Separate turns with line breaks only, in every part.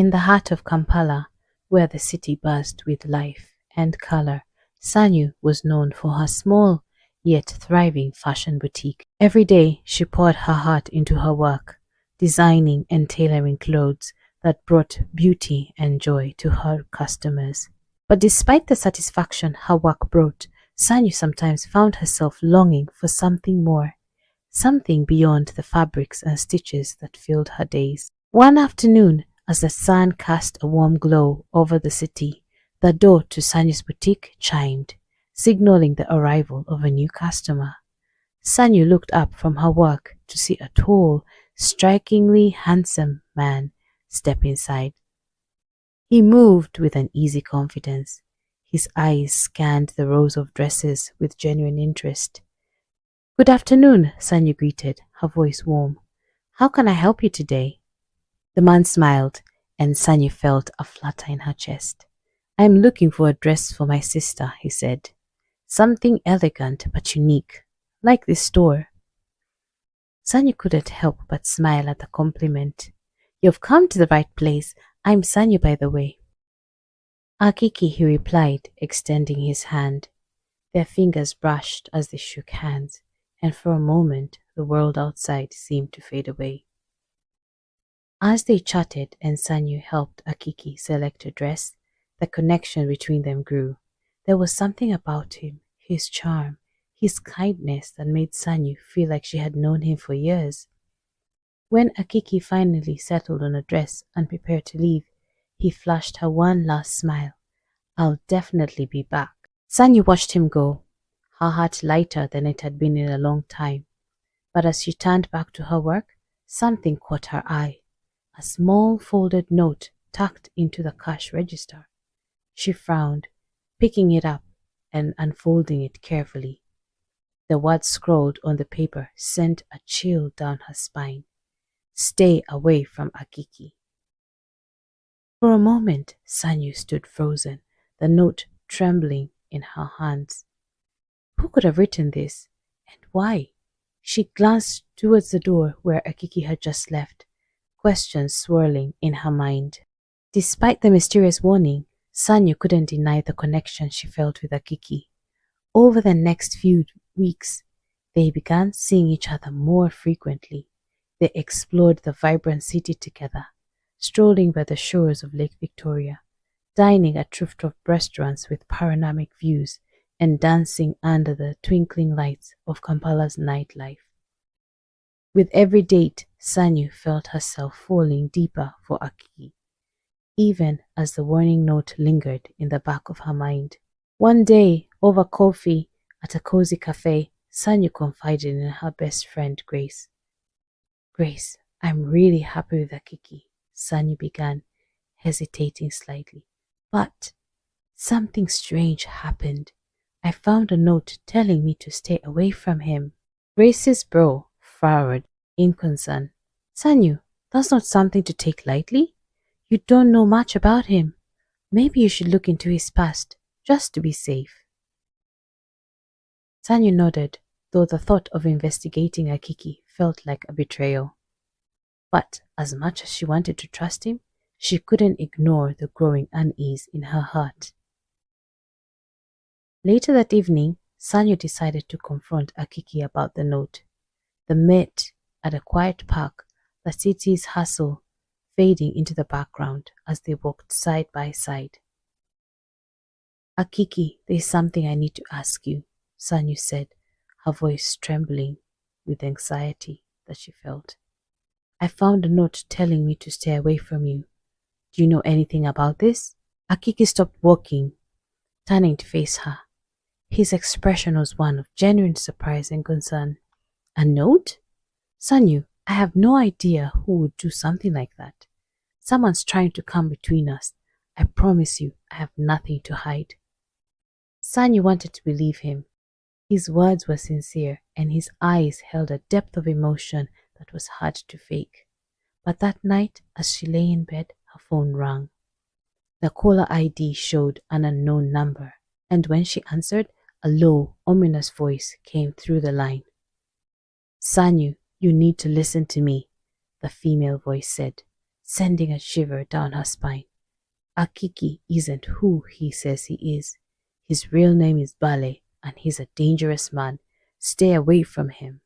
In the heart of Kampala, where the city buzzed with life and color, Sanyu was known for her small yet thriving fashion boutique. Every day she poured her heart into her work, designing and tailoring clothes that brought beauty and joy to her customers. But despite the satisfaction her work brought, Sanyu sometimes found herself longing for something more, something beyond the fabrics and stitches that filled her days. One afternoon, as the sun cast a warm glow over the city, the door to Sanyu's boutique chimed, signaling the arrival of a new customer. Sanyu looked up from her work to see a tall, strikingly handsome man step inside. He moved with an easy confidence. His eyes scanned the rows of dresses with genuine interest. "Good afternoon," Sanyu greeted, her voice warm. "How can I help you today?" The man smiled, and Sanyu felt a flutter in her chest. "I am looking for a dress for my sister," he said. "Something elegant but unique, like this store." Sanyu couldn't help but smile at the compliment. "You've come to the right place. I'm Sanyu, by the way." "Akiki," he replied, extending his hand. Their fingers brushed as they shook hands, and for a moment the world outside seemed to fade away. As they chatted and Sanyu helped Akiki select a dress, the connection between them grew. There was something about him, his charm, his kindness that made Sanyu feel like she had known him for years. When Akiki finally settled on a dress and prepared to leave, he flashed her one last smile. "I'll definitely be back." Sanyu watched him go, her heart lighter than it had been in a long time. But as she turned back to her work, something caught her eye. A small folded note tucked into the cash register. She frowned, picking it up and unfolding it carefully. The words scrawled on the paper sent a chill down her spine. "Stay away from Akiki." For a moment, Sanyu stood frozen, the note trembling in her hands. Who could have written this, and why? She glanced towards the door where Akiki had just left, questions swirling in her mind. Despite the mysterious warning, Sanyu couldn't deny the connection she felt with Akiki. Over the next few weeks, they began seeing each other more frequently. They explored the vibrant city together, strolling by the shores of Lake Victoria, dining at rooftop restaurants with panoramic views, and dancing under the twinkling lights of Kampala's nightlife. With every date, Sanyu felt herself falling deeper for Akiki, even as the warning note lingered in the back of her mind. One day, over coffee at a cozy cafe, Sanyu confided in her best friend, Grace. "Grace, I'm really happy with Akiki," Sanyu began, hesitating slightly. "But something strange happened. I found a note telling me to stay away from him." Grace's brow furrowed in concern. "Sanyu, that's not something to take lightly. You don't know much about him. Maybe you should look into his past, just to be safe." Sanyu nodded, though the thought of investigating Akiki felt like a betrayal. But as much as she wanted to trust him, she couldn't ignore the growing unease in her heart. Later that evening, Sanyu decided to confront Akiki about the note. They met at a quiet park, the city's hustle fading into the background as they walked side by side. "Akiki, there's something I need to ask you," Sanyu said, her voice trembling with anxiety that she felt. "I found a note telling me to stay away from you. Do you know anything about this?" Akiki stopped walking, turning to face her. His expression was one of genuine surprise and concern. "A note? Sanyu, I have no idea who would do something like that. Someone's trying to come between us. I promise you, I have nothing to hide." Sanyu wanted to believe him. His words were sincere, and his eyes held a depth of emotion that was hard to fake. But that night, as she lay in bed, her phone rang. The caller ID showed an unknown number, and when she answered, a low, ominous voice came through the line. "Sanyu, you need to listen to me," the female voice said. sending a shiver down her spine. Akiki isn't who he says he is. His real name is Bale, and he's a dangerous man. Stay away from him.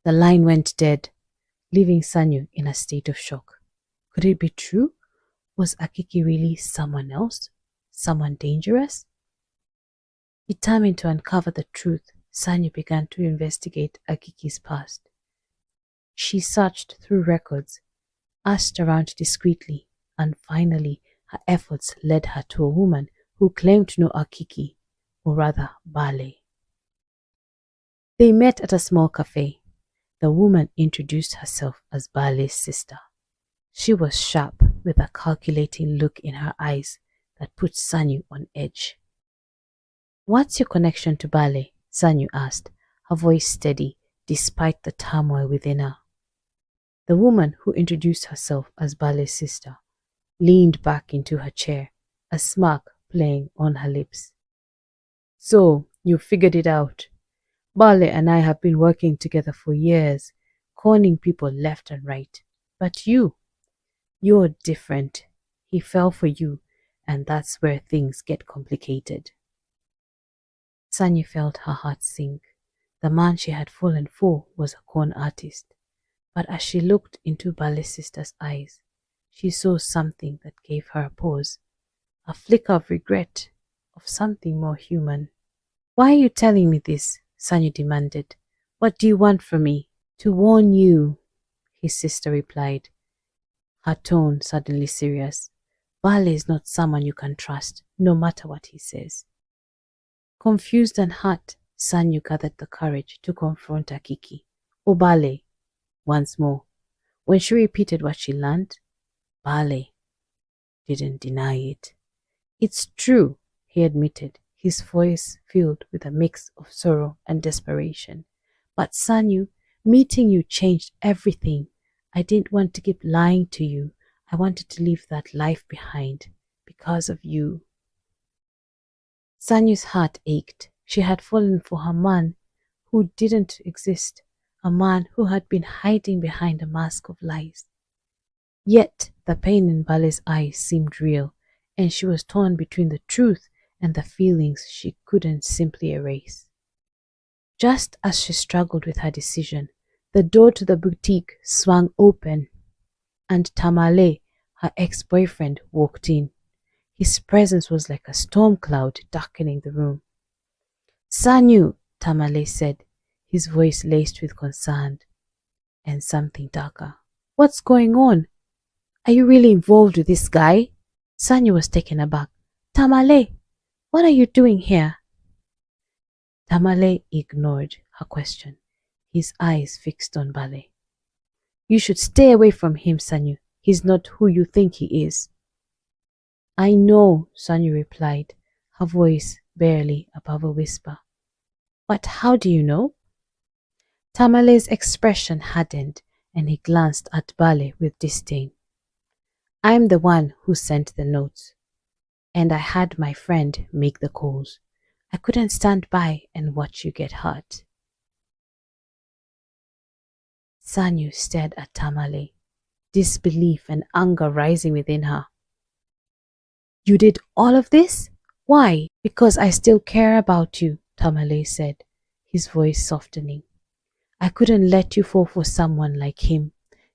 The line went dead, leaving Sanyu in a state of shock. Could it be true? Was Akiki really someone else? Someone dangerous? Determined to uncover the truth, Sanyu began to investigate Akiki's past. She searched through records, asked around discreetly, and finally her efforts led her to a woman who claimed to know Akiki, or rather Bale. They met at a small cafe. The woman introduced herself as Bale's sister. She was sharp, with a calculating look in her eyes that put Sanyu on edge. "What's your connection to Bale?" Sanyu asked, her voice steady despite the turmoil within her. The woman who introduced herself as Bale's sister leaned back into her chair, a smirk playing on her lips. "So, you figured it out. Bale and I have been working together for years, conning people left and right. But you're different. He fell for you, and that's where things get complicated." Sanyu felt her heart sink. The man she had fallen for was a con artist. But as she looked into Bale's sister's eyes, she saw something that gave her a pause, a flicker of regret, of something more human. "Why are you telling me this?" Sanyu demanded. "What do you want from me?" "To warn you," his sister replied, her tone suddenly serious. "Bale is not someone you can trust, no matter what he says." Confused and hurt, Sanyu gathered the courage to confront Akiki. "Oh, Bale," once more. When she repeated what she learned, Bale didn't deny it. "It's true," he admitted, his voice filled with a mix of sorrow and desperation. "But Sanyu, meeting you changed everything. I didn't want to keep lying to you. I wanted to leave that life behind because of you." Sanyu's heart ached. She had fallen for a man who didn't exist, a man who had been hiding behind a mask of lies. Yet the pain in Bale's eyes seemed real, and she was torn between the truth and the feelings she couldn't simply erase. Just as she struggled with her decision, the door to the boutique swung open, and Tamale, her ex-boyfriend, walked in. His presence was like a storm cloud darkening the room. "Sanyu," Tamale said, his voice laced with concern and something darker. "What's going on? Are you really involved with this guy?" Sanyu was taken aback. "Tamale, what are you doing here?" Tamale ignored her question, his eyes fixed on Bale. "You should stay away from him, Sanyu. He's not who you think he is." "I know," Sanyu replied, her voice barely above a whisper. "But how do you know?" Tamale's expression hardened, and he glanced at Bale with disdain. "I'm the one who sent the notes, and I had my friend make the calls. I couldn't stand by and watch you get hurt." Sanyu stared at Tamale, disbelief and anger rising within her. "You did all of this? Why?" "Because I still care about you," Tamale said, his voice softening. "I couldn't let you fall for someone like him.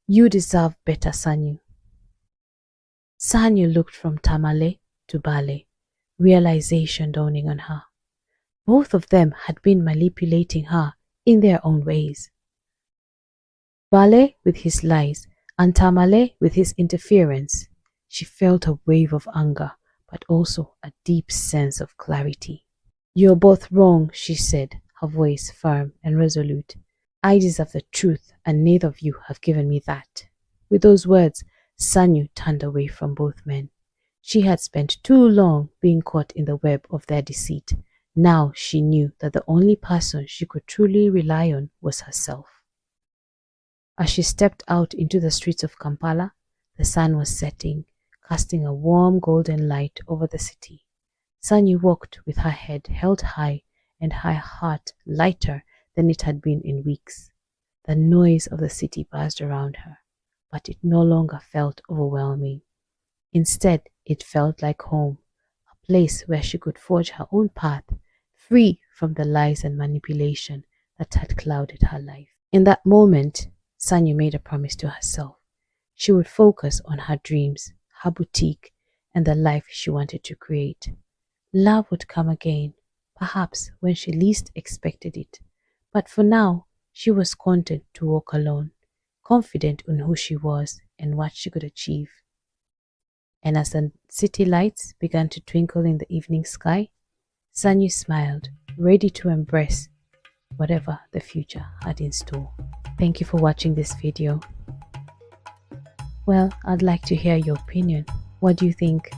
You deserve better, Sanyu." Sanyu looked from Tamale to Bale, realization dawning on her. Both of them had been manipulating her in their own ways. Bale with his lies and Tamale with his interference. She felt a wave of anger, but also a deep sense of clarity. "You're both wrong," she said, her voice firm and resolute. "I deserve the truth, and neither of you have given me that." With those words, Sanyu turned away from both men. She had spent too long being caught in the web of their deceit. Now she knew that the only person she could truly rely on was herself. As she stepped out into the streets of Kampala, the sun was setting, casting a warm golden light over the city. Sanyu walked with her head held high and her heart lighter than it had been in weeks. The noise of the city buzzed around her, but it no longer felt overwhelming. Instead, it felt like home, a place where she could forge her own path, free from the lies and manipulation that had clouded her life. In that moment, Sanyu made a promise to herself. She would focus on her dreams, her boutique, and the life she wanted to create. Love would come again, perhaps when she least expected it. But for now, she was content to walk alone, confident in who she was and what she could achieve. And as the city lights began to twinkle in the evening sky, Sanyu smiled, ready to embrace whatever the future had in store. Thank you for watching this video. Well, I'd like to hear your opinion. What do you think?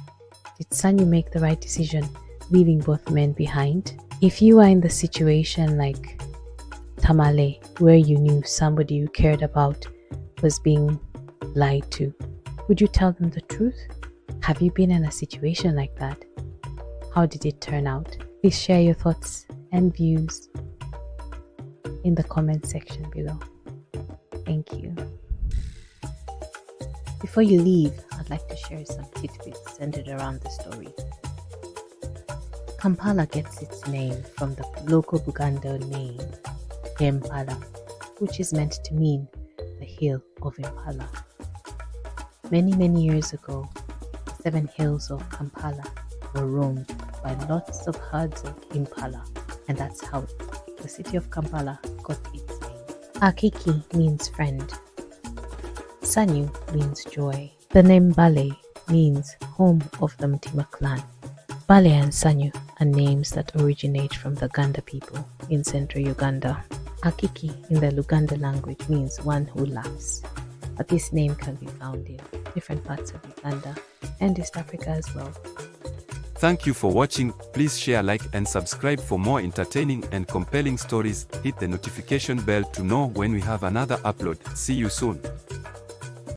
Did Sanyu make the right decision, leaving both men behind? If you are in the situation like Tamale, where you knew somebody you cared about was being lied to, would you tell them the truth? Have you been in a situation like that? How did it turn out? Please share your thoughts and views in the comment section below. Thank you. Before you leave, I'd like to share some tidbits centered around the story. Kampala gets its name from the local Buganda name, Kampala, which is meant to mean the hill of Impala. Many years ago, the 7 hills of Kampala were roamed by lots of herds of Impala, and that's how the city of Kampala got its name. Akiki means friend. Sanyu means joy. The name Bale means home of the Mtima clan. Bale and Sanyu are names that originate from the Ganda people in central Uganda. Akiki in the Luganda language means one who laughs, but this name can be found in different parts of Uganda and East Africa as well.
Thank you for watching. Please share, like and subscribe for more entertaining and compelling stories. Hit the notification bell to know when we have another upload. See you soon.